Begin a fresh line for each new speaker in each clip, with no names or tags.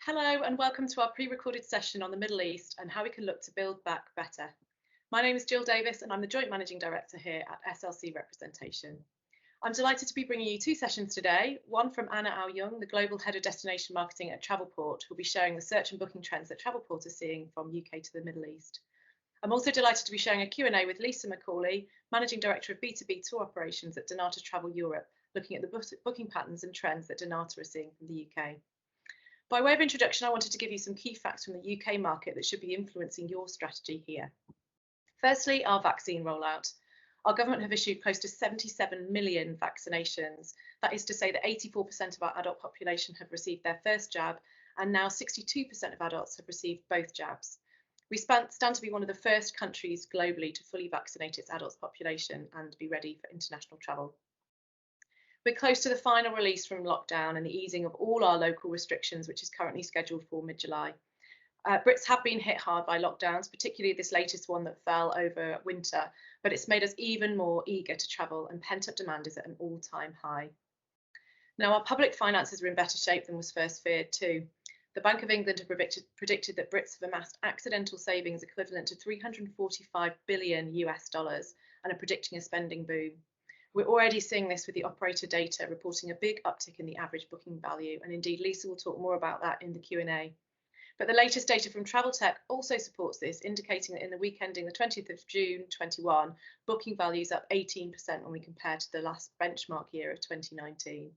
Hello and welcome to our pre-recorded session on the Middle East and how we can look to build back better. My name is Jill Davis and I'm the Joint Managing Director here at SLC Representation. I'm delighted to be bringing you two sessions today, one from Anna Au-Yeung, the Global Head of Destination Marketing at Travelport, who will be sharing the search and booking trends that Travelport are seeing from UK to the Middle East. I'm also delighted to be sharing a Q&A with Lisa McAuley, Managing Director of B2B Tour Operations at Dnata Travel Europe, looking at the booking patterns and trends that Dnata are seeing from the UK. By way of introduction, I wanted to give you some key facts from the UK market that should be influencing your strategy here. Firstly, our vaccine rollout. Our government have issued close to 77 million vaccinations. That is to say that 84% of our adult population have received their first jab, and now 62% of adults have received both jabs. We stand to be one of the first countries globally to fully vaccinate its adults population and be ready for international travel. We're close to the final release from lockdown and the easing of all our local restrictions, which is currently scheduled for mid-July. Brits have been hit hard by lockdowns, particularly this latest one that fell over winter, but it's made us even more eager to travel and pent-up demand is at an all-time high. Now, our public finances are in better shape than was first feared too. The Bank of England have predicted that Brits have amassed accidental savings equivalent to $345 billion and are predicting a spending boom. We're already seeing this with the operator data reporting a big uptick in the average booking value, and indeed Lisa will talk more about that in the Q&A. But the latest data from Travel Tech also supports this, indicating that in the week ending the 20th of June 21, booking values up 18% when we compare to the last benchmark year of 2019.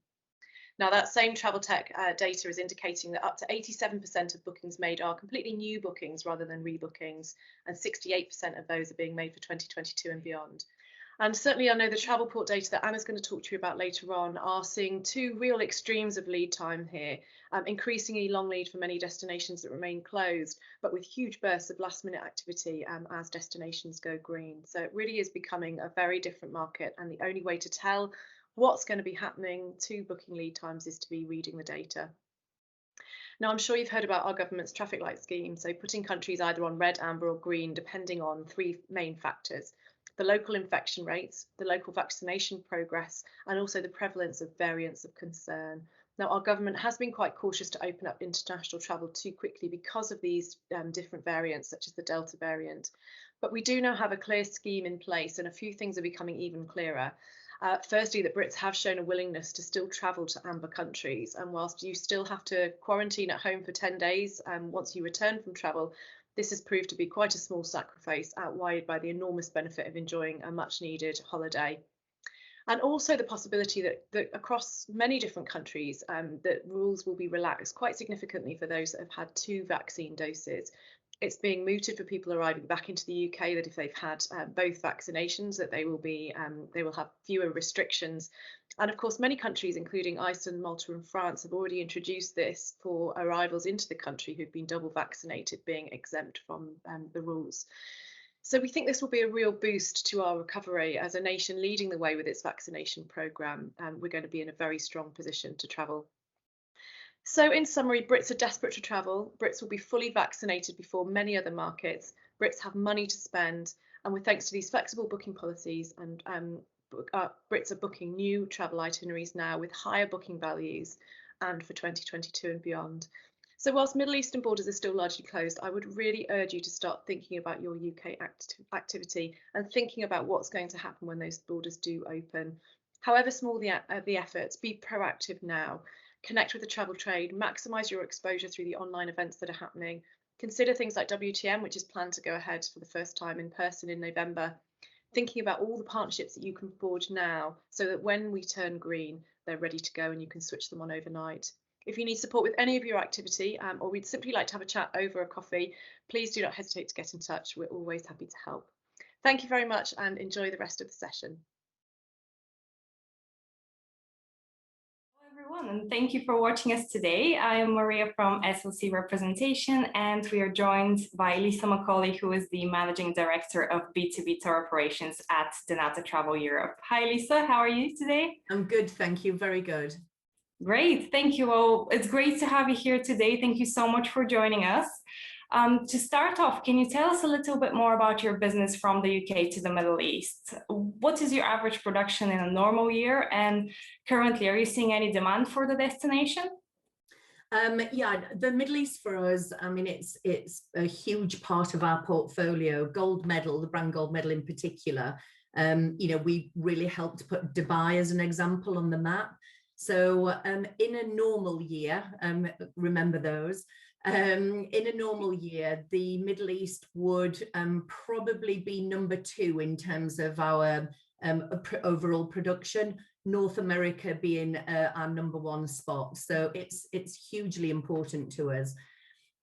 Now, that same Travel Tech data is indicating that up to 87% of bookings made are completely new bookings rather than rebookings, and 68% of those are being made for 2022 and beyond. And certainly I know the Travelport data that Anna's going to talk to you about later on are seeing two real extremes of lead time here, increasingly long lead for many destinations that remain closed, but with huge bursts of last minute activity as destinations go green. So it really is becoming a very different market, and the only way to tell what's going to be happening to booking lead times is to be reading the data. Now, I'm sure you've heard about our government's traffic light scheme, so putting countries either on red, amber or green, depending on three main factors: the local infection rates, the local vaccination progress, and also the prevalence of variants of concern. Now, our government has been quite cautious to open up international travel too quickly because of these different variants, such as the Delta variant. But we do now have a clear scheme in place, and a few things are becoming even clearer. Firstly, that Brits have shown a willingness to still travel to amber countries, and whilst you still have to quarantine at home for 10 days once you return from travel, this has proved to be quite a small sacrifice, outweighed by the enormous benefit of enjoying a much needed holiday. And also the possibility that across many different countries, that rules will be relaxed quite significantly for those that have had 2 vaccine doses. It's being mooted for people arriving back into the UK that if they've had both vaccinations, that they will have fewer restrictions. And of course, many countries, including Iceland, Malta and France, have already introduced this for arrivals into the country who've been double vaccinated, being exempt from the rules. So we think this will be a real boost to our recovery as a nation leading the way with its vaccination programme. We're going to be in a very strong position to travel. So in summary, Brits are desperate to travel. Brits will be fully vaccinated before many other markets. Brits have money to spend, and with thanks to these flexible booking policies, and Brits are booking new travel itineraries now with higher booking values and for 2022 and beyond. So whilst Middle Eastern borders are still largely closed, I would really urge you to start thinking about your UK activity and thinking about what's going to happen when those borders do open. However small the efforts, be proactive now. Connect with the travel trade, maximise your exposure through the online events that are happening. Consider things like WTM, which is planned to go ahead for the first time in person in November. Thinking about all the partnerships that you can forge now so that when we turn green, they're ready to go and you can switch them on overnight. If you need support with any of your activity or we'd simply like to have a chat over a coffee, please do not hesitate to get in touch. We're always happy to help. Thank you very much and enjoy the rest of the session.
And thank you for watching us today. I am Maria from SLC Representation, and we are joined by Lisa McAuley, who is the Managing Director of B2B Tour Operations at Dnata Travel Europe. Hi, Lisa. How are you today?
I'm good, thank you. Very good.
Great. Thank you. Well, it's great to have you here today. Thank you so much for joining us. To start off, can you tell us a little bit more about your business from the UK to the Middle East? What is your average production in a normal year? And currently, are you seeing any demand for the destination?
Yeah, the Middle East for us, I mean, it's a huge part of our portfolio. Gold medal, the brand gold medal in particular. We really helped put Dubai as an example on the map. So in a normal year, remember those, in a normal year, the Middle East would probably be number 2 in terms of our overall production. North America being our number 1 spot. So it's hugely important to us.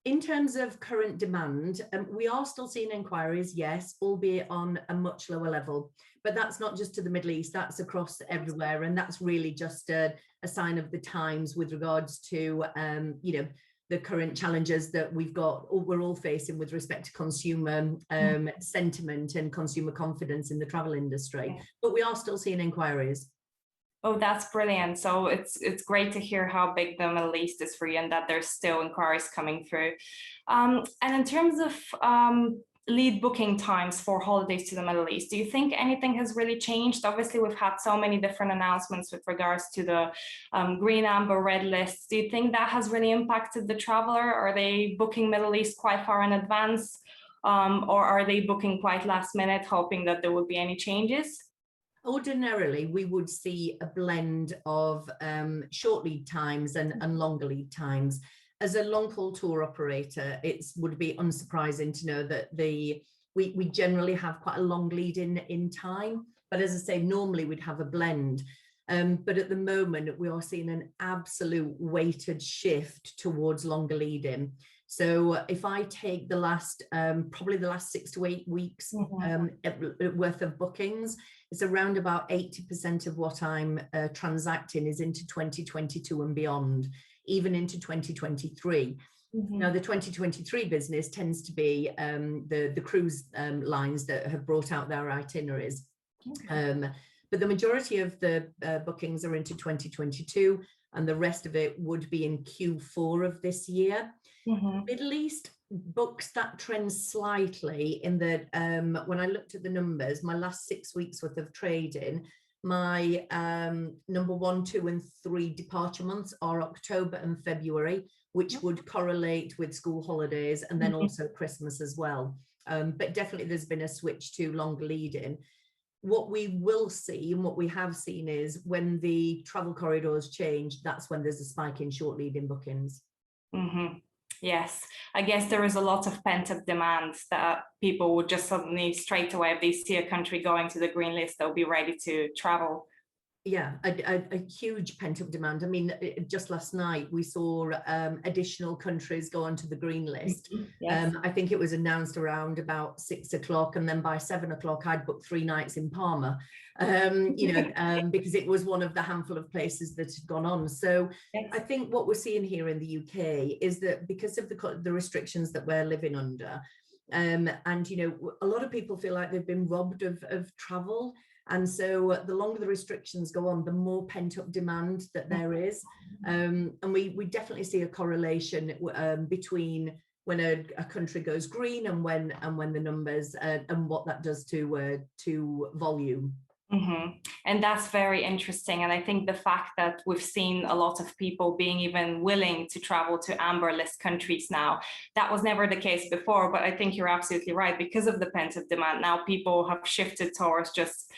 In terms of current demand, we are still seeing inquiries, yes, albeit on a much lower level. But that's not just to the Middle East, that's across everywhere. And that's really just a sign of the times with regards to, the current challenges that we're all facing with respect to consumer sentiment and consumer confidence in the travel industry. But we are still seeing inquiries.
Oh, that's brilliant. So it's great to hear how big the Middle East is for you and that there's still inquiries coming through. And in terms of lead booking times for holidays to the Middle East, do you think anything has really changed? Obviously, we've had so many different announcements with regards to the green, amber, red lists. Do you think that has really impacted the traveler? Are they booking Middle East quite far in advance? Or are they booking quite last minute, hoping that there would be any changes?
Ordinarily, we would see a blend of short lead times and longer lead times. As a long-haul tour operator, it would be unsurprising to know that we generally have quite a long lead in time. But as I say, normally we'd have a blend. But at the moment, we are seeing an absolute weighted shift towards longer lead-in. So if I take probably the last 6 to 8 weeks worth of bookings, it's around about 80% of what I'm transacting is into 2022 and beyond, even into 2023. Now, the 2023 business tends to be the cruise lines that have brought out their itineraries. But the majority of the bookings are into 2022, and the rest of it would be in Q4 of this year. Middle East books that trend slightly in that when I looked at the numbers, my last 6 weeks worth of trading, my number 1, 2, and 3 departure months are October and February, which would correlate with school holidays and then also Christmas as well. But definitely there's been a switch to longer lead-in. What we will see and what we have seen is when the travel corridors change, that's when there's a spike in short lead-in bookings.
Yes, I guess there is a lot of pent-up demand that people would just suddenly straight away, if they see a country going to the green list, they'll be ready to travel.
Yeah, a huge pent-up demand. I mean, just last night we saw additional countries go onto the green list.
Yes.
I think it was announced around about 6 o'clock, and then by 7 o'clock I'd booked 3 nights in Palma, because it was one of the handful of places that had gone on. So yes. I think what we're seeing here in the UK is that because of the restrictions that we're living under, and a lot of people feel like they've been robbed of travel. And so the longer the restrictions go on, the more pent-up demand that there is. And we definitely see a correlation between when a country goes green and when the numbers and what that does to volume.
And that's very interesting. And I think the fact that we've seen a lot of people being even willing to travel to amber list countries now, that was never the case before. But I think you're absolutely right. Because of the pent-up demand, now people have shifted towards just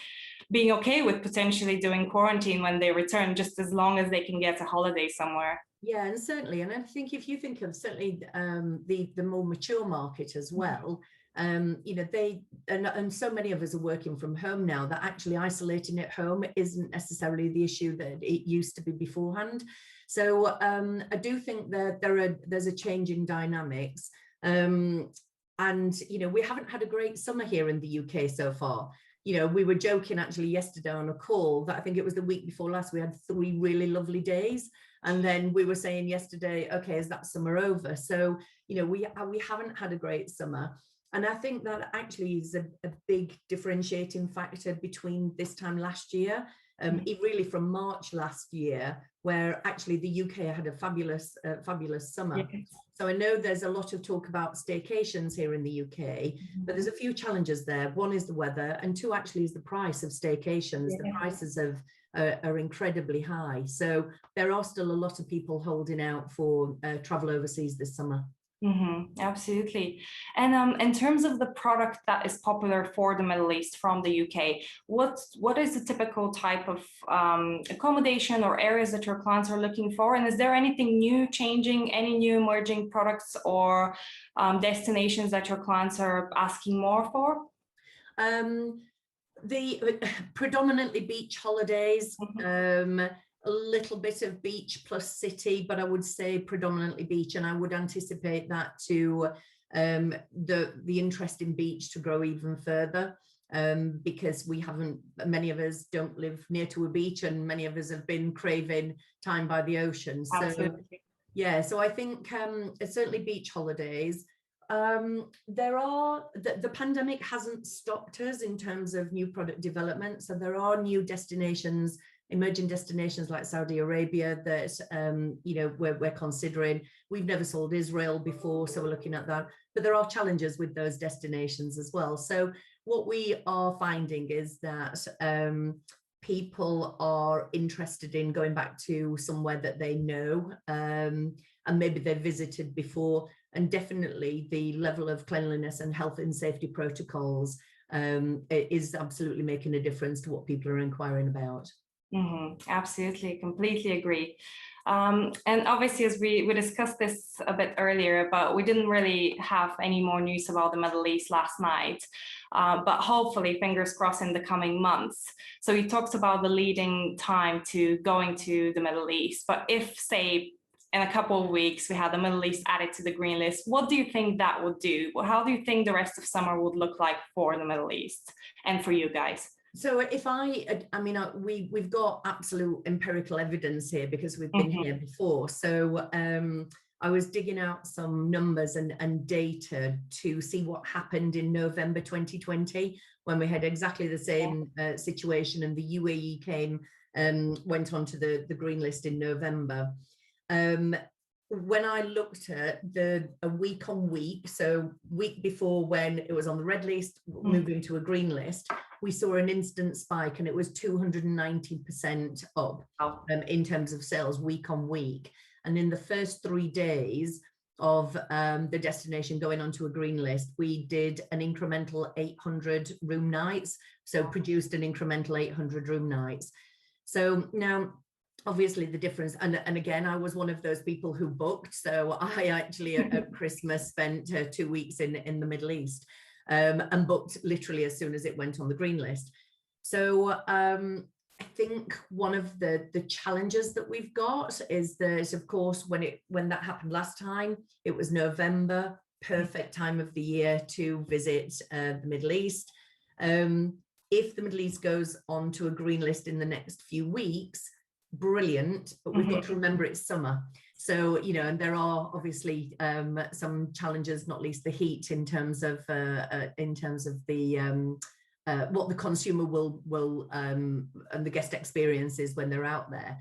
being okay with potentially doing quarantine when they return, just as long as they can get a holiday somewhere.
Yeah, and certainly, and I think if you think of certainly the more mature market as well, they and so many of us are working from home now that actually isolating at home isn't necessarily the issue that it used to be beforehand. So I do think that there's a change in dynamics, and we haven't had a great summer here in the UK so far. We were joking actually yesterday on a call that I think it was the week before last, we had 3 really lovely days. And then we were saying yesterday, okay, is that summer over? So, we haven't had a great summer. And I think that actually is a big differentiating factor between this time last year, really from March last year, where actually the UK had a fabulous summer. Yes. So I know there's a lot of talk about staycations here in the UK, but there's a few challenges there. 1 is the weather, and 2 actually is the price of staycations. Yeah. The prices are incredibly high. So there are still a lot of people holding out for travel overseas this summer.
Absolutely. And in terms of the product that is popular for the Middle East from the UK, what is the typical type of accommodation or areas that your clients are looking for? And is there anything new changing, any new emerging products or destinations that your clients are asking more for?
The predominantly beach holidays, a little bit of beach plus city, but I would say predominantly beach, and I would anticipate that to the interest in beach to grow even further, because many of us don't live near to a beach, and many of us have been craving time by the ocean. So
absolutely.
Yeah, so I think certainly beach holidays. The pandemic hasn't stopped us in terms of new product development. So there are new destinations, emerging destinations like Saudi Arabia that we're considering. We've never sold Israel before, so we're looking at that. But there are challenges with those destinations as well. So what we are finding is that people are interested in going back to somewhere that they know, and maybe they've visited before. And definitely the level of cleanliness and health and safety protocols is absolutely making a difference to what people are inquiring about.
Absolutely, completely agree. And obviously, as we discussed this a bit earlier, but we didn't really have any more news about the Middle East last night, but hopefully, fingers crossed, in the coming months. So he talks about the leading time to going to the Middle East. But if, say, in a couple of weeks, we had the Middle East added to the green list, what do you think that would do? How do you think the rest of summer would look like for the Middle East and for you guys?
So we've got absolute empirical evidence here because we've been here before. So I was digging out some numbers and data to see what happened in November 2020, when we had exactly the same situation, and the UAE went onto the green list in November. When I looked at a week on week, so week before when it was on the red list, moving to a green list, we saw an instant spike, and it was 290% up in terms of sales week on week. And in the first 3 days of the destination going onto a green list, we did an incremental 800 room nights, so produced an incremental 800 room nights. So now, obviously the difference, and again, I was one of those people who booked. So I actually at Christmas spent 2 weeks in the Middle East, and booked literally as soon as it went on the green list. So I think one of the challenges that we've got is that, of course, when that happened last time, it was November, perfect time of the year to visit the Middle East. If the Middle East goes on to a green list in the next few weeks, brilliant, but we've got to remember it's summer. So, and there are obviously some challenges, not least the heat, in terms of the what the consumer will and the guest experiences when they're out there.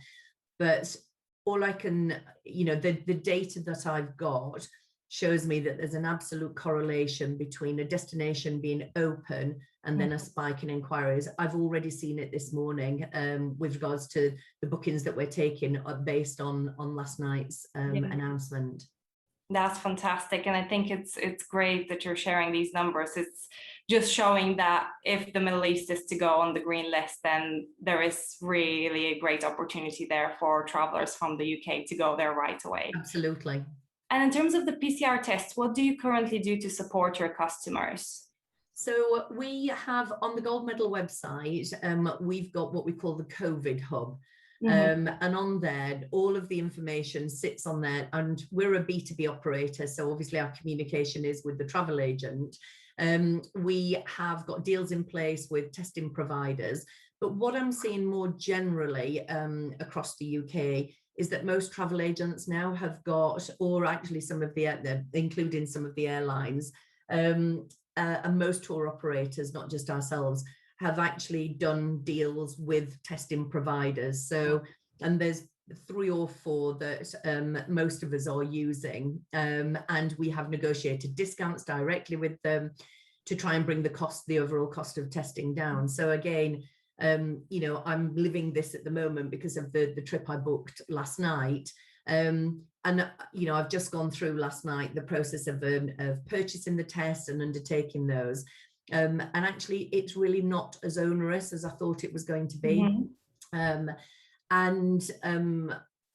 But all I can, the data that I've got shows me that there's an absolute correlation between a destination being open and then a spike in inquiries. I've already seen it this morning with regards to the bookings that we're taking based on last night's announcement.
That's fantastic. And I think it's great that you're sharing these numbers. It's just showing that if the Middle East is to go on the green list, then there is really a great opportunity there for travelers from the UK to go there right away.
Absolutely.
And in terms of the PCR tests, what do you currently do to support your customers?
So we have on the Gold Medal website, we've got what we call the COVID Hub. And on there, all of the information sits on there, and we're a B2B operator. So obviously our communication is with the travel agent. We have got deals in place with testing providers. But what I'm seeing more generally across the UK is that most travel agents now have got, or actually some of including some of the airlines, and most tour operators, not just ourselves, have actually done deals with testing providers. So, and there's 3 or 4 that most of us are using, and we have negotiated discounts directly with them to try and bring the overall cost of testing down. So again, You know, I'm living this at the moment because of the trip I booked last night. And, you know, I've just gone through last night the process of purchasing the tests and undertaking those. And actually, it's really not as onerous as I thought it was going to be.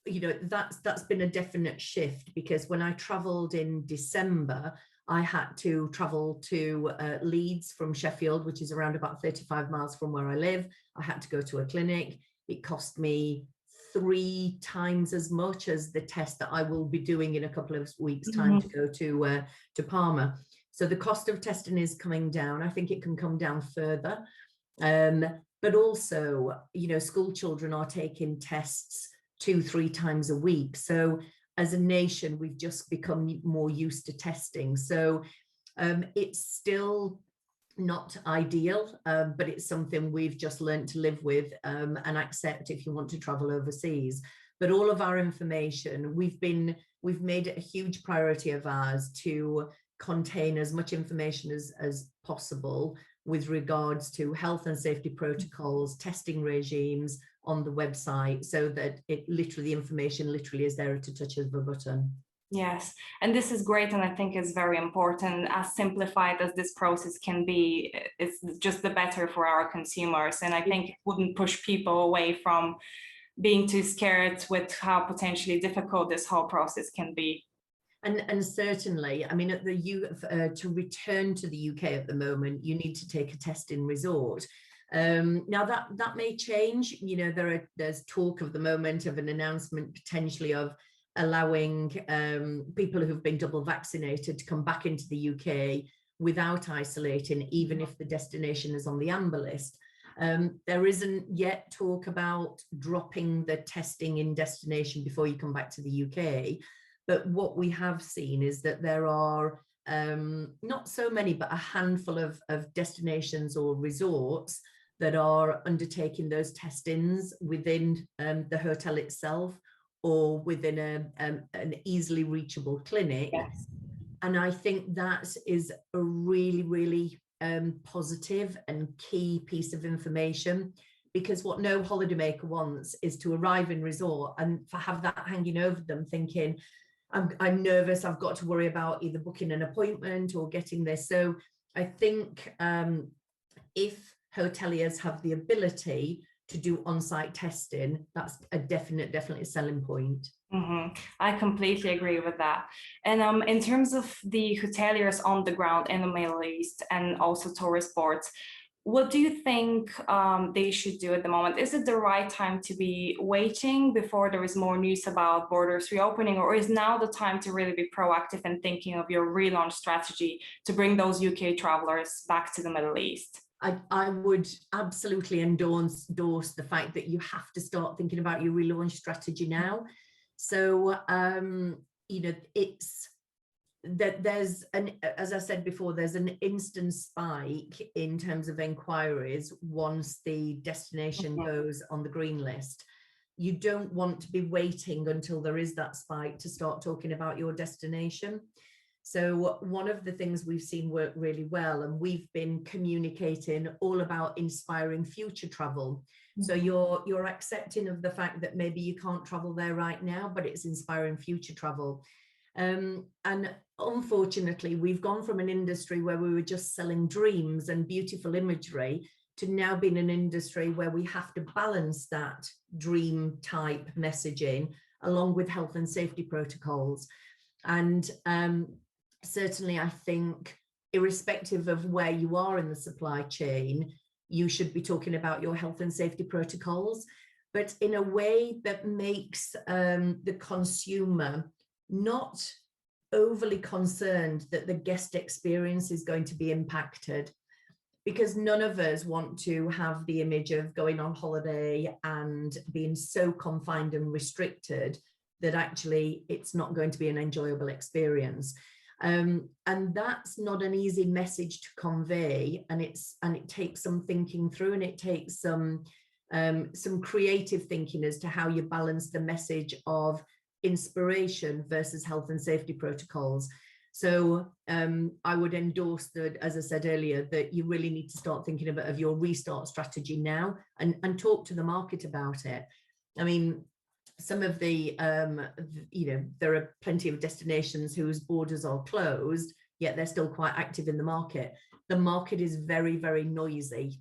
You know, that's been a definite shift, because when I travelled in December, I had to travel to Leeds from Sheffield, which is around about 35 miles from where I live. I had to go to a clinic. It cost me 3 times as much as the test that I will be doing in a couple of weeks' time to go to Parma. So the cost of testing is coming down. I think it can come down further. But also, you know, school children are taking tests 2-3 times a week. So as a nation, we've just become more used to testing. So it's still not ideal, but it's something we've just learned to live with and accept if you want to travel overseas. But all of our information, we've made it a huge priority of ours to contain as much information as possible with regards to health and safety protocols, testing regimes on the website, so that the information literally is there at a touch of a button.
Yes, and this is great, and I think it's very important. As simplified as this process can be, it's just the better for our consumers, and I think it wouldn't push people away from being too scared with how potentially difficult this whole process can be.
And certainly, I mean, to return to the UK at the moment, you need to take a test in resort. Now that may change. You know, there's talk of the moment of an announcement potentially of allowing people who've been double vaccinated to come back into the UK without isolating, even if the destination is on the amber list. There isn't yet talk about dropping the testing in destination before you come back to the UK. But what we have seen is that there are not so many, but a handful of destinations or resorts that are undertaking those testings within the hotel itself or within an easily reachable clinic.
Yes.
And I think that is a really, really positive and key piece of information, because what no holidaymaker wants is to arrive in resort and have that hanging over them thinking, I'm nervous, I've got to worry about either booking an appointment or getting this. So I think if hoteliers have the ability to do on-site testing, that's a definitely a selling point.
I completely agree with that. And in terms of the hoteliers on the ground in the Middle East and also tourist boards, what do you think they should do at the moment? Is it the right time to be waiting before there is more news about borders reopening, or is now the time to really be proactive and thinking of your relaunch strategy to bring those UK travelers back to the Middle East?
I would absolutely endorse the fact that you have to start thinking about your relaunch strategy now. So, you know, it's that as I said before, there's an instant spike in terms of inquiries once the destination goes on the green list. You don't want to be waiting until there is that spike to start talking about your destination. So one of the things we've seen work really well, and we've been communicating all about inspiring future travel. So you're accepting of the fact that maybe you can't travel there right now, but it's inspiring future travel. And unfortunately, we've gone from an industry where we were just selling dreams and beautiful imagery to now being an industry where we have to balance that dream type messaging along with health and safety protocols. And certainly, I think, irrespective of where you are in the supply chain, you should be talking about your health and safety protocols, but in a way that makes the consumer not overly concerned that the guest experience is going to be impacted, because none of us want to have the image of going on holiday and being so confined and restricted that actually it's not going to be an enjoyable experience. And that's not an easy message to convey, and it takes some thinking through, and it takes some creative thinking as to how you balance the message of inspiration versus health and safety protocols. So I would endorse that, as I said earlier, that you really need to start thinking of your restart strategy now and talk to the market about it. I mean, some of the, there are plenty of destinations whose borders are closed, yet they're still quite active in the market. The market is very, very noisy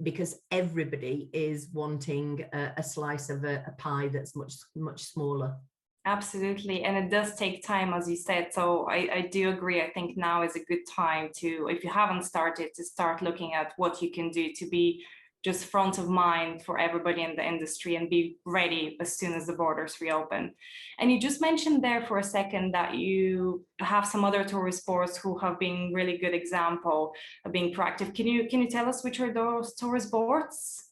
because everybody is wanting a slice of a pie that's much, much smaller.
Absolutely. And it does take time, as you said. So I do agree. I think now is a good time to, if you haven't started, to start looking at what you can do to be just front of mind for everybody in the industry and be ready as soon as the borders reopen. And you just mentioned there for a second that you have some other tourist boards who have been really good example of being proactive. Can you tell us which are those tourist boards?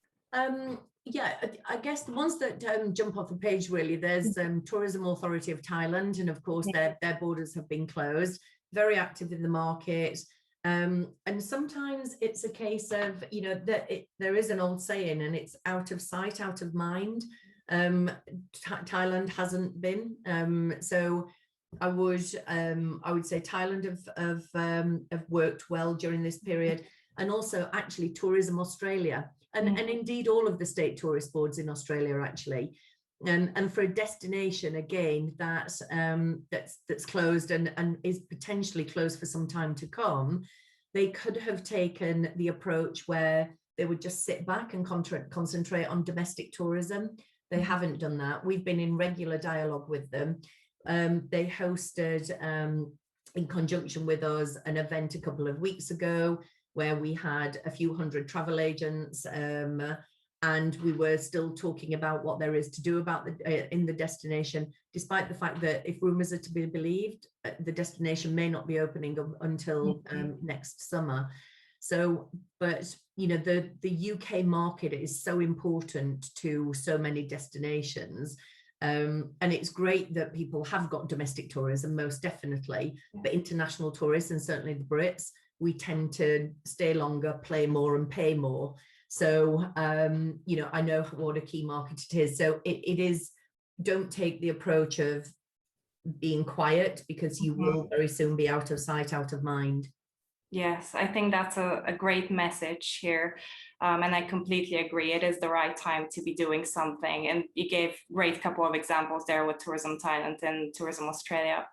Yeah, I guess the ones that jump off the page really, there's Tourism Authority of Thailand, and of course their borders have been closed, very active in the market. And sometimes it's a case of, that there is an old saying, and it's out of sight, out of mind. Thailand hasn't been. So I would say Thailand have worked well during this period, and also actually Tourism Australia. And indeed all of the state tourist boards in Australia actually, and for a destination again that's closed and is potentially closed for some time to come, they could have taken the approach where they would just sit back and concentrate on domestic tourism. They haven't done that. We've been in regular dialogue with them. They hosted in conjunction with us an event a couple of weeks ago where we had a few hundred travel agents, and we were still talking about what there is to do about in the destination, despite the fact that if rumours are to be believed, the destination may not be opening until next summer. So, but the UK market is so important to so many destinations. And it's great that people have got domestic tourism, most definitely, but international tourists, and certainly the Brits, we tend to stay longer, play more and pay more. So, I know what a key market it is. So it is, don't take the approach of being quiet, because you will very soon be out of sight, out of mind.
Yes, I think that's a great message here. And I completely agree. It is the right time to be doing something. And you gave great couple of examples there with Tourism Thailand and Tourism Australia.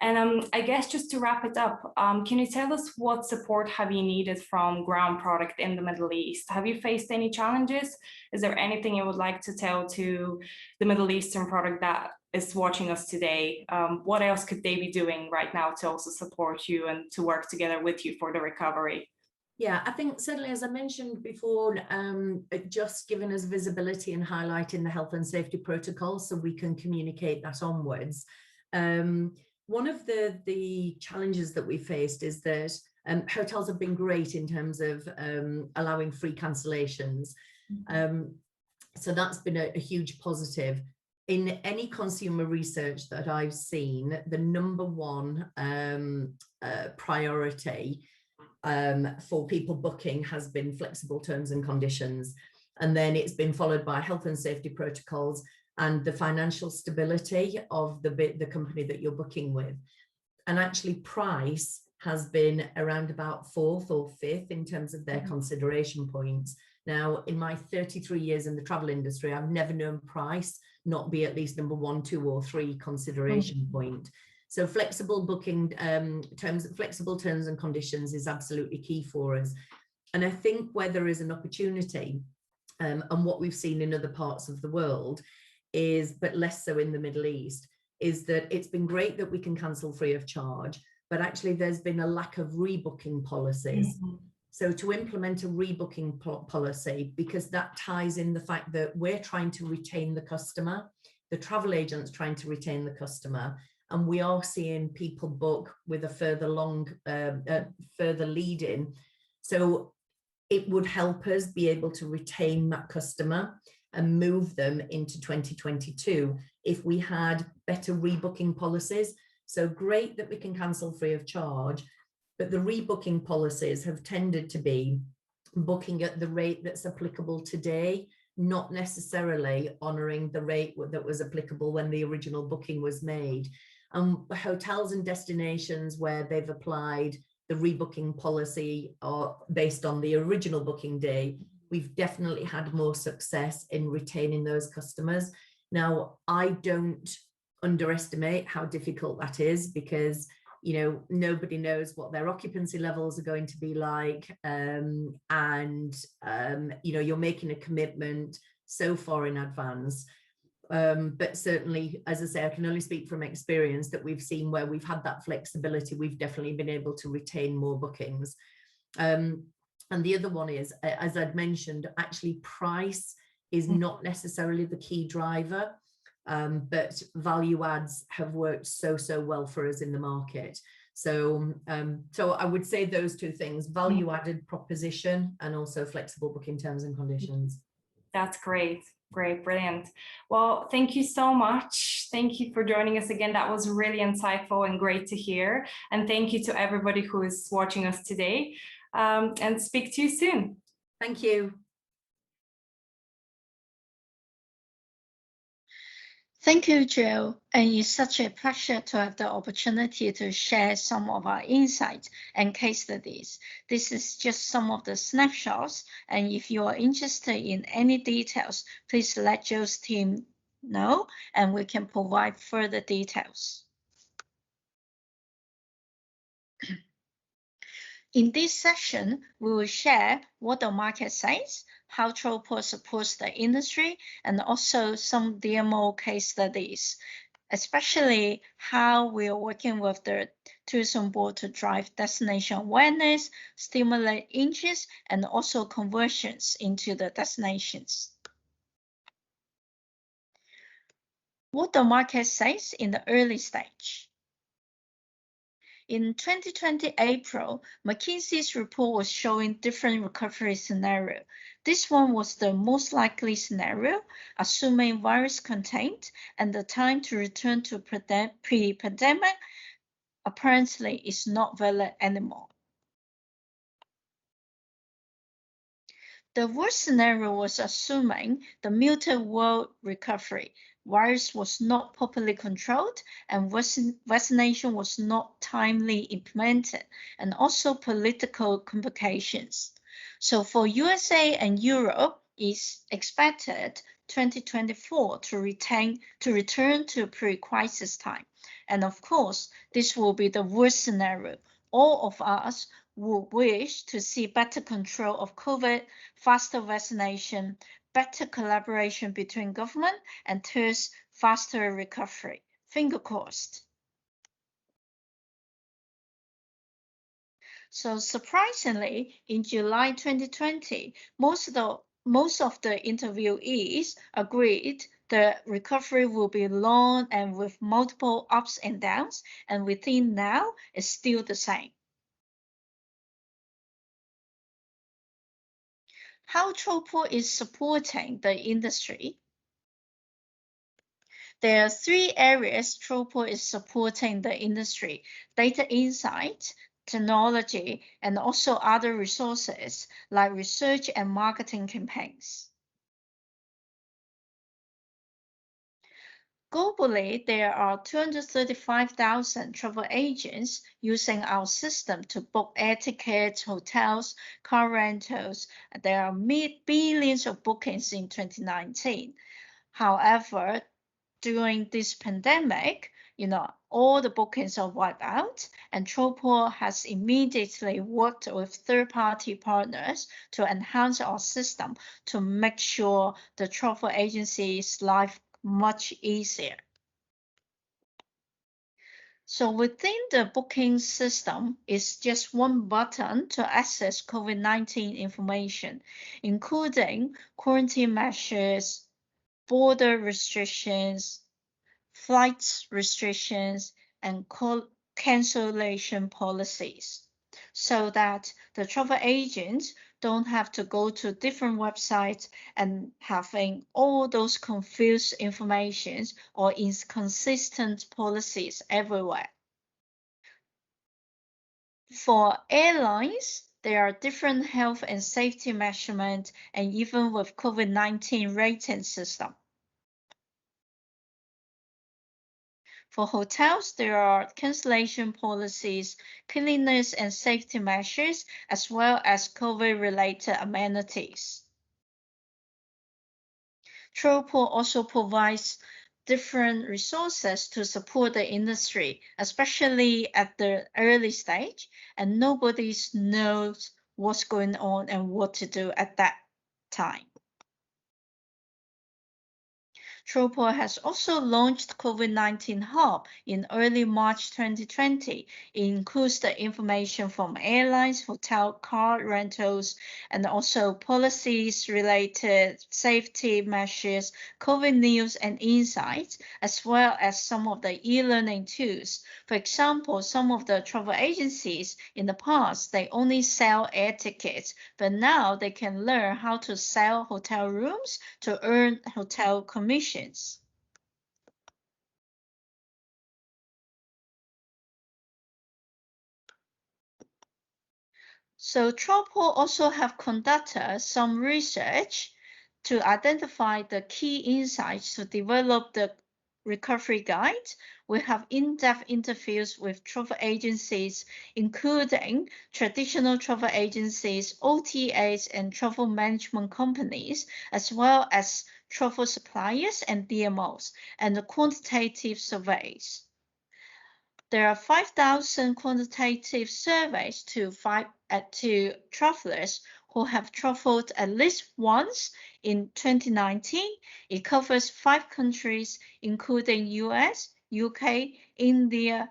And I guess just to wrap it up, can you tell us what support have you needed from ground product in the Middle East? Have you faced any challenges? Is there anything you would like to tell to the Middle Eastern product that is watching us today? What else could they be doing right now to also support you and to work together with you for the recovery?
Yeah, I think certainly, as I mentioned before, just giving us visibility and highlighting the health and safety protocols so we can communicate that onwards. One of the challenges that we faced is that hotels have been great in terms of allowing free cancellations. So that's been a huge positive. In any consumer research that I've seen, the number one priority for people booking has been flexible terms and conditions. And then it's been followed by health and safety protocols and the financial stability of the company that you're booking with. And actually price has been around about fourth or fifth in terms of their consideration points. Now, in my 33 years in the travel industry, I've never known price not be at least number 1, 2, or 3 consideration point. So flexible booking flexible terms and conditions is absolutely key for us. And I think where there is an opportunity, and what we've seen in other parts of the world is, but less so in the Middle East, is that it's been great that we can cancel free of charge, but actually there's been a lack of rebooking policies. So to implement a rebooking policy, because that ties in the fact that we're trying to retain the customer, the travel agent's trying to retain the customer, and we are seeing people book with a further lead in. So it would help us be able to retain that customer and move them into 2022 if we had better rebooking policies. So great that we can cancel free of charge, but the rebooking policies have tended to be booking at the rate that's applicable today, not necessarily honouring the rate that was applicable when the original booking was made. Hotels and destinations where they've applied the rebooking policy or based on the original booking day, we've definitely had more success in retaining those customers. Now, I don't underestimate how difficult that is, because nobody knows what their occupancy levels are going to be like, you're making a commitment so far in advance. But certainly, as I say, I can only speak from experience that we've seen where we've had that flexibility, we've definitely been able to retain more bookings. And the other one is, as I'd mentioned, actually price is not necessarily the key driver, but value adds have worked so well for us in the market. So I would say those two things: value added proposition and also flexible booking terms and conditions.
That's great. Great, brilliant. Well, thank you so much. Thank you for joining us again. That was really insightful and great to hear. And thank you to everybody who is watching us today. And speak to you soon.
Thank you.
Thank you, Jill. And it's such a pleasure to have the opportunity to share some of our insights and case studies. This is just some of the snapshots. And if you are interested in any details, please let Jill's team know, and we can provide further details. In this session, we will share what the market says, how Travelport supports the industry, and also some DMO case studies, especially how we are working with the tourism board to drive destination awareness, stimulate interest, and also conversions into the destinations. What the market says in the early stage. In 2020 April, McKinsey's report was showing different recovery scenarios. This one was the most likely scenario, assuming virus contained, and the time to return to pre-pandemic apparently is not valid anymore. The worst scenario was assuming the muted world recovery. Virus was not properly controlled, and vaccination was not timely implemented, and also political complications. So for USA and Europe, is expected 2024 to return to pre-crisis time. And of course, this will be the worst scenario. All of us would wish to see better control of COVID, faster vaccination, better collaboration between government, and thus faster recovery. Finger crossed. So surprisingly, in July 2020, most of the interviewees agreed the recovery will be long and with multiple ups and downs, and we think now it's still the same. How Travelport is supporting the industry. There are 3 areas Travelport is supporting the industry: data insight, technology, and also other resources like research and marketing campaigns. Globally, there are 235,000 travel agents using our system to book air tickets, hotels, car rentals. There are billions of bookings in 2019. However, during this pandemic, all the bookings are wiped out, and Travelport has immediately worked with third-party partners to enhance our system to make sure the travel agency's life much easier. So within the booking system is just one button to access COVID-19 information, including quarantine measures, border restrictions, flights restrictions, and cancellation policies, so that the travel agents don't have to go to different websites and having all those confused informations or inconsistent policies everywhere. For airlines, there are different health and safety measurements, and even with COVID-19 rating system. For hotels, there are cancellation policies, cleanliness and safety measures, as well as COVID-related amenities. Travelport also provides different resources to support the industry, especially at the early stage, and nobody knows what's going on and what to do at that time. Travelport has also launched COVID-19 Hub in early March 2020. It includes the information from airlines, hotel, car rentals, and also policies related safety measures, COVID news and insights, as well as some of the e-learning tools. For example, some of the travel agencies in the past, they only sell air tickets, but now they can learn how to sell hotel rooms to earn hotel commissions. So Travelport also have conducted some research to identify the key insights to develop the recovery guide. We have in-depth interviews with travel agencies, including traditional travel agencies, OTAs, and travel management companies, as well as travel suppliers and DMOs, and the quantitative surveys. There are 5,000 quantitative surveys to travelers who have traveled at least once in 2019. It covers 5 countries, including US, UK, India,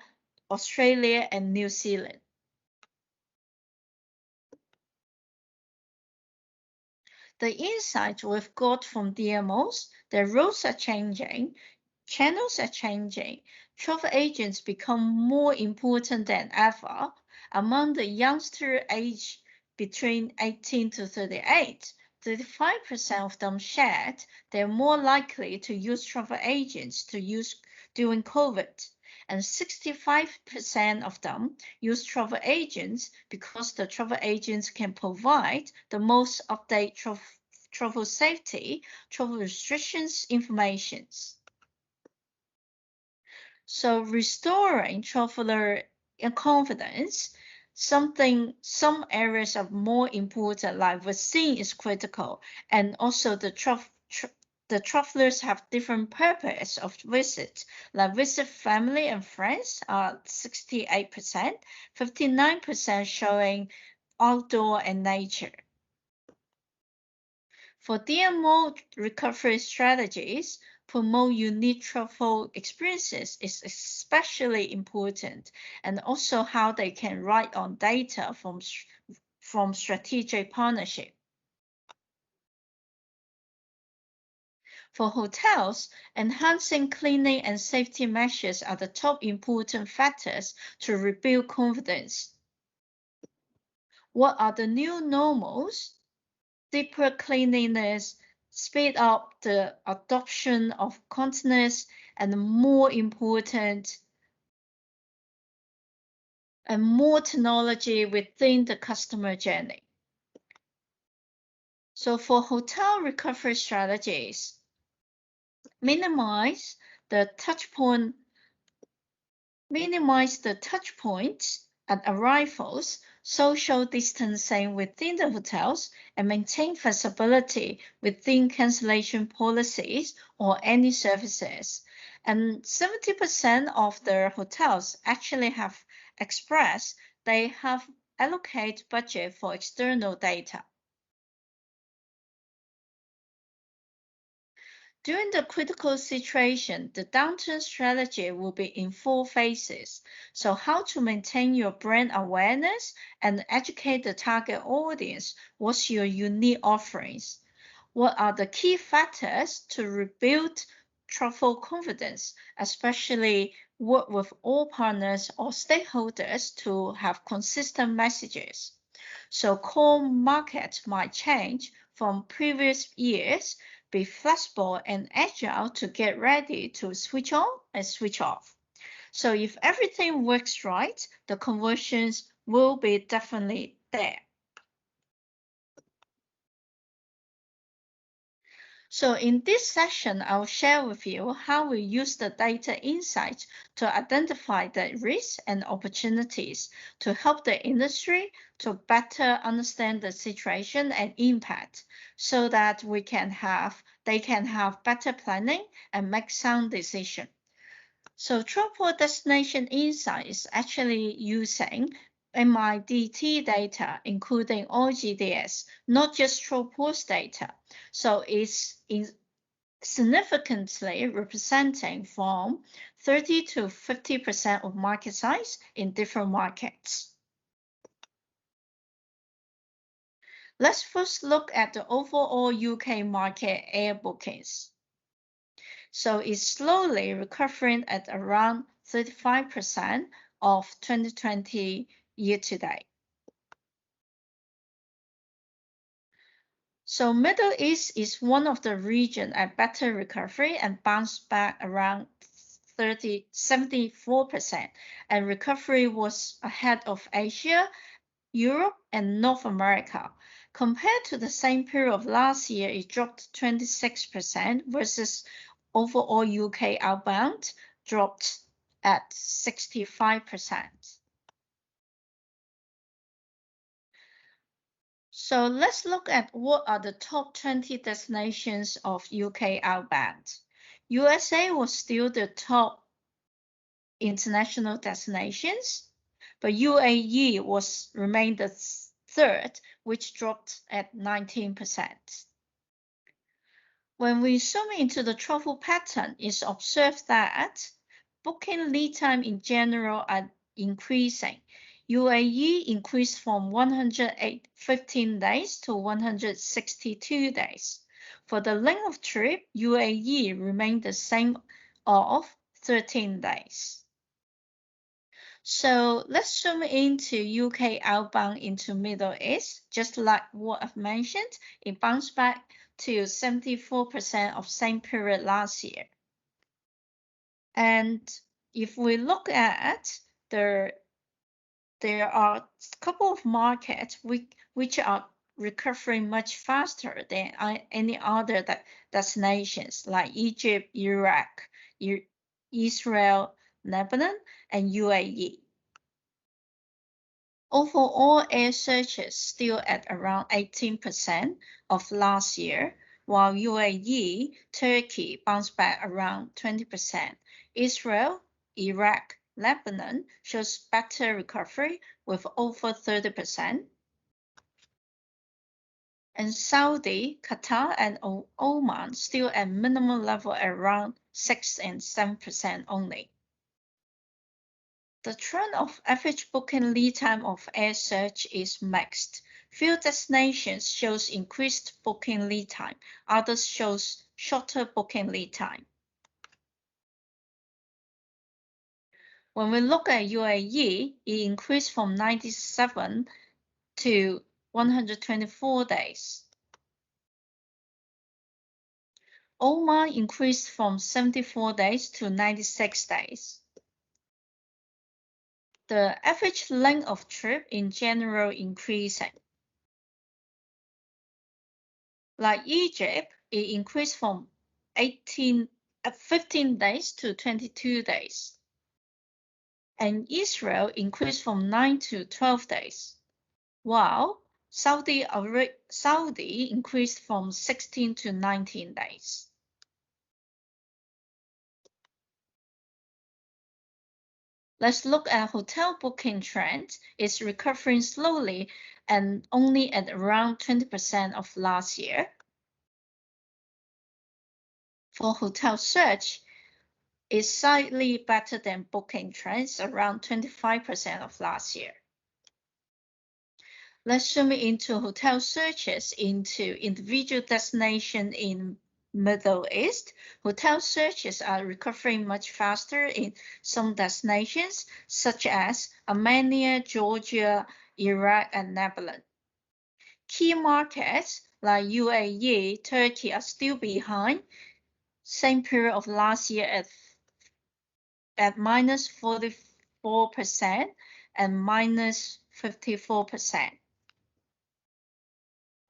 Australia, and New Zealand. The insights we've got from DMOs, their roles are changing, channels are changing, travel agents become more important than ever. Among the youngster age between 18 to 38, 35% of them shared they're more likely to use travel agents to use during COVID. And 65% of them use travel agents because the travel agents can provide the most updated travel safety, travel restrictions informations. So restoring traveler confidence, some areas are more important, like vaccine is critical, and also the travelers have different purpose of visit, like visit family and friends are 68%, 59% showing outdoor and nature. For DMO recovery strategies, promote unique travel experiences is especially important, and also how they can write on data from strategic partnership. For hotels, enhancing cleaning and safety measures are the top important factors to rebuild confidence. What are the new normals? Deeper cleanliness, speed up the adoption of continence, and more important, and more technology within the customer journey. So for hotel recovery strategies, minimize the touch points at arrivals, social distancing within the hotels, and maintain flexibility within cancellation policies or any services. And 70% of the hotels actually have expressed they have allocated budget for external data. During the critical situation, the downturn strategy will be in 4 phases. So how to maintain your brand awareness and educate the target audience. What's your unique offerings? What are the key factors to rebuild travel confidence, especially work with all partners or stakeholders to have consistent messages. So core market might change from previous years, be flexible and agile to get ready to switch on and switch off. So if everything works right, the conversions will be definitely there. So in this session, I'll share with you how we use the data insights to identify the risks and opportunities to help the industry to better understand the situation and impact so that they can have better planning and make sound decisions. So Travelport Destination Insight is actually using MIDT data, including all GDS, not just Travelport's data. So it's significantly representing from 30 to 50% of market size in different markets. Let's first look at the overall UK market air bookings. So it's slowly recovering at around 35% of 2020 year to date. So Middle East is one of the regions at better recovery and bounced back around 74%, and recovery was ahead of Asia, Europe, and North America. Compared to the same period of last year, it dropped 26% versus overall UK outbound dropped at 65%. So let's look at what are the top 20 destinations of UK outbound. USA was still the top international destinations, but UAE remained the third, which dropped at 19%. When we zoom into the travel pattern, it's observed that booking lead time in general are increasing. UAE increased from 115 days to 162 days. For the length of trip, UAE remained the same of 13 days. So let's zoom into UK outbound into Middle East. Just like what I've mentioned, it bounced back to 74% of same period last year. And if we look at there are a couple of markets which are recovering much faster than any other destinations like Egypt, Iraq, Israel, Lebanon, and UAE. Overall air searches still at around 18% of last year, while UAE, Turkey bounced back around 20%. Israel, Iraq, Lebanon shows better recovery with over 30%. And Saudi, Qatar, and Oman still at minimum level around 6 and 7% only. The trend of average booking lead time of air search is mixed. Few destinations shows increased booking lead time, others shows shorter booking lead time. When we look at UAE, it increased from 97 to 124 days. Oman increased from 74 days to 96 days. The average length of trip in general increasing. Like Egypt, it increased from 15 days to 22 days. And Israel increased from 9 to 12 days, while Saudi increased from 16 to 19 days. Let's look at hotel booking trend. It's recovering slowly and only at around 20% of last year. For hotel search, it's slightly better than booking trends, around 25% of last year. Let's zoom into hotel searches into individual destination in Middle East. Hotel searches are recovering much faster in some destinations, such as Armenia, Georgia, Iraq, and Lebanon. Key markets like UAE, Turkey are still behind same period of last year at minus 44% and minus 54%.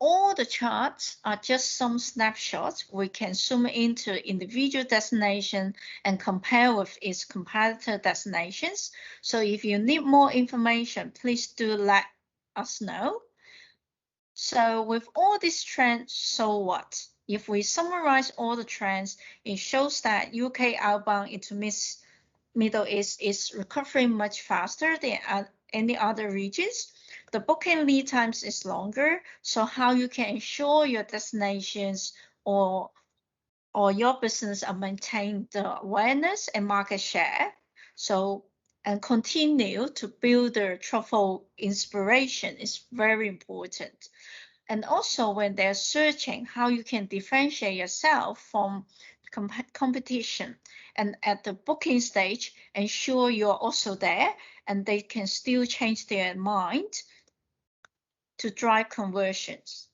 all the charts are just some snapshots. We can zoom into individual destination and compare with its competitor destinations. So if you need more information, please do let us know. So with all these trends, so what? If we summarize all the trends, it shows that UK outbound into Middle East is recovering much faster than any other regions. The booking lead times is longer, so how you can ensure your destinations or your business are maintain the awareness and market share. So and continue to build the travel inspiration is very important. And also when they're searching how you can differentiate yourself from competition, and at the booking stage, ensure you're also there and they can still change their mind to drive conversions.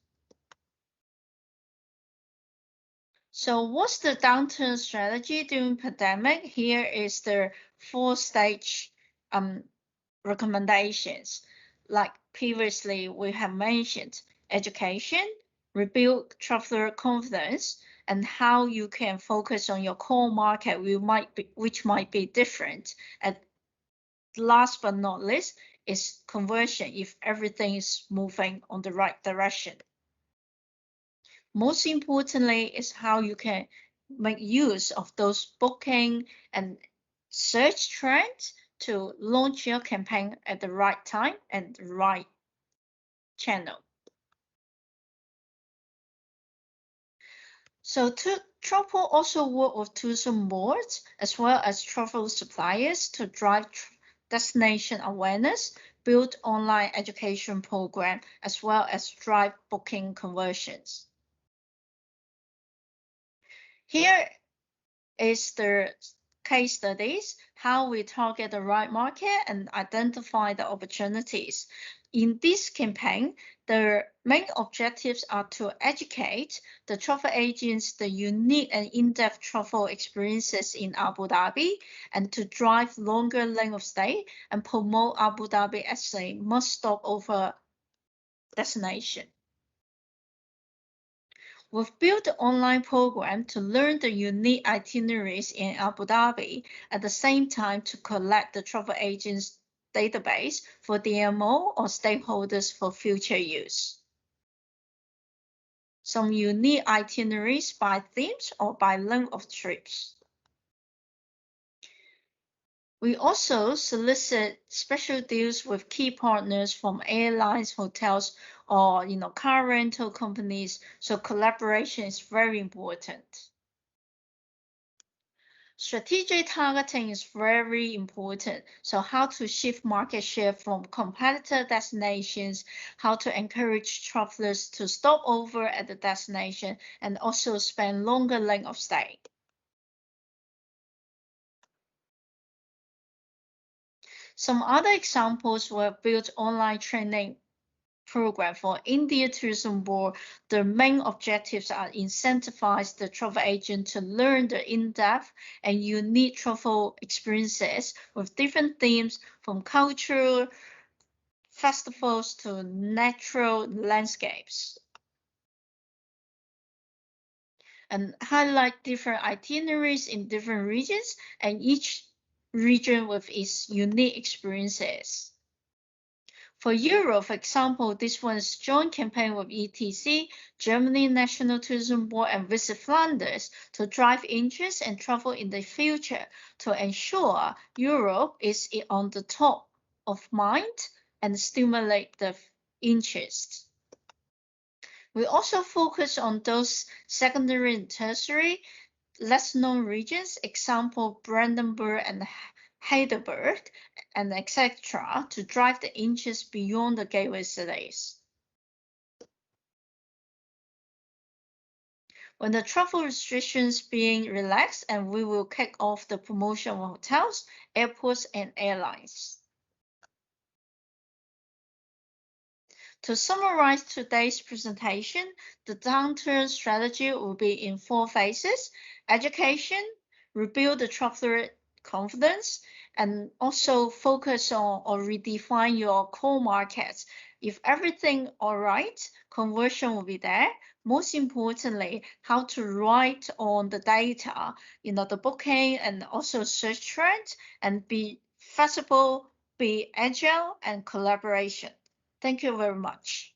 So what's the downturn strategy during pandemic? Here is the 4-stage recommendations. Like previously we have mentioned, education, rebuild traveler confidence, and how you can focus on your core market, which might be different. And last but not least is conversion, if everything is moving on the right direction. Most importantly is how you can make use of those booking and search trends to launch your campaign at the right time and the right channel. So Travelport also work with tourism boards as well as travel suppliers to drive destination awareness, build online education program, as well as drive booking conversions. Here is the case studies, how we target the right market and identify the opportunities. In this campaign, the main objectives are to educate the travel agents the unique and in-depth travel experiences in Abu Dhabi, and to drive longer length of stay and promote Abu Dhabi as a must-stop over destination. We've built an online program to learn the unique itineraries in Abu Dhabi, at the same time to collect the travel agents' database for DMO or stakeholders for future use. Some unique itineraries by themes or by length of trips. We also solicit special deals with key partners from airlines, hotels, or car rental companies. So collaboration is very important. Strategic targeting is very important. So how to shift market share from competitor destinations, how to encourage travelers to stop over at the destination and also spend longer length of stay. Some other examples were built online training program for India Tourism Board. The main objectives are incentivize the travel agent to learn the in-depth and unique travel experiences with different themes, from cultural festivals to natural landscapes, and highlight different itineraries in different regions and each region with its unique experiences. For Europe, for example, this one's joint campaign with ETC, Germany National Tourism Board, and Visit Flanders to drive interest and travel in the future to ensure Europe is on the top of mind and stimulate the interest. We also focus on those secondary and tertiary, less known regions, example Brandenburg and Heidelberg, and etc., to drive the interest beyond the gateway cities. When the travel restrictions being relaxed, and we will kick off the promotion of hotels, airports, and airlines. To summarize today's presentation, the downturn strategy will be in 4 phases: education, rebuild the traveler confidence, and also focus on or redefine your core markets. If everything all right, conversion will be there. Most importantly, how to write on the data, the booking and also search trend, and be flexible, be agile, and collaboration. Thank you very much.